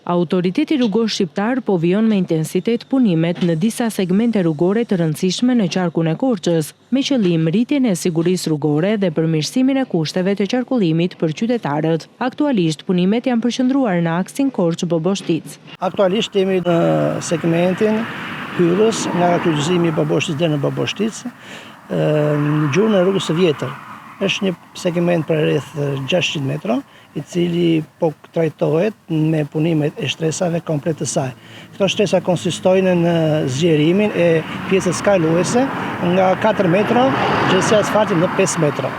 Autoriteti rrugor shqiptar po vijon me intensitet punimet në disa segmente rrugore të rëndësishme në qarkun e Korçës, me qëllim rritjen e sigurisë rrugore dhe përmirësimin e kushteve të qarkullimit për qytetarët. Aktualisht punimet janë përqendruar në aksin Korçë-Boboshtic. Aktualisht jemi në segmentin hyrjes nga kryqëzimi i Boboshtic deri në Boboshtic, në gjuhën e rrugës së vjetër. Është një segment për rreth 600 metra, i cili po trajtohet me punimet e shtresave komplet të saj. Këto shtresa konsistojnë në zgjerimin e pjesës kaluese nga 4 metra, gjërësia e asfaltit në 5 metra.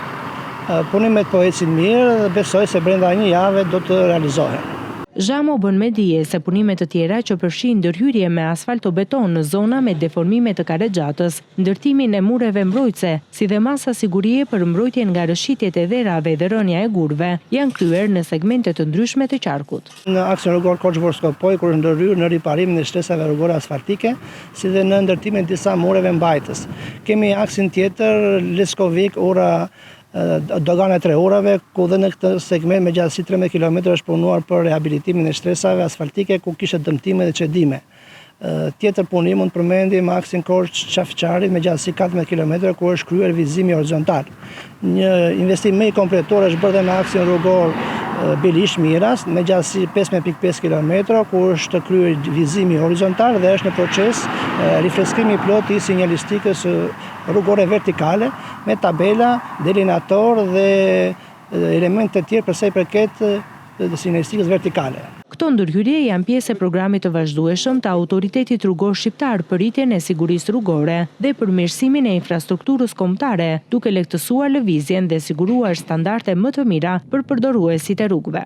Punimet po ecin mirë dhe besoj se brenda një jave do të realizohen. Zhamo bën me dije se punimet të tjera që përfshin ndërhyrje me asfaltobeton në zona me deformime të karrexhatës, ndërtimin e mureve mbrojtëse, si dhe masa sigurie për mbrojtjen nga rëshqitjet e dherave dhe rënja e gurve, janë kryer në segmente të ndryshme të qarkut. Në aksion rrugor Korçë-Boshkopoj, kur është ndërhyrë në riparimin e shtresave rrugore asfaltike, si dhe në ndërtimin e disa mureve mbajtës. Kemi aksin tjetër Leskovik, ora dogana 3 orave, ku dhe në këtë segment me gjatësi 13 km është punuar për rehabilitimin e shtresave asfaltike ku kishte dëmtime dhe çedime. Tjetër punim mund përmendim aksin Korçë-Qafqari me gjatësi 14 km ku është kryer vizimi horizontal. Një investim më i kompletuar është bërë në aksin rrugor Bilish-Miras me gjatësi 15.5 km ku është kryer vizimi horizontal dhe është në proces rifreskimi plot i sinjalistikës rrugore vertikale me tabela, delinator dhe elemente të tjerë për sa i përket sinjalistikës vertikale. Këto ndërhyrje janë pjesë e programit të vazhdueshëm të Autoritetit Rrugor Shqiptar për rritjen e sigurisë rrugore dhe përmirësimin e infrastrukturës kombëtare, duke lehtësuar lëvizjen dhe siguruar standarde më të mira për përdoruesit e rrugëve.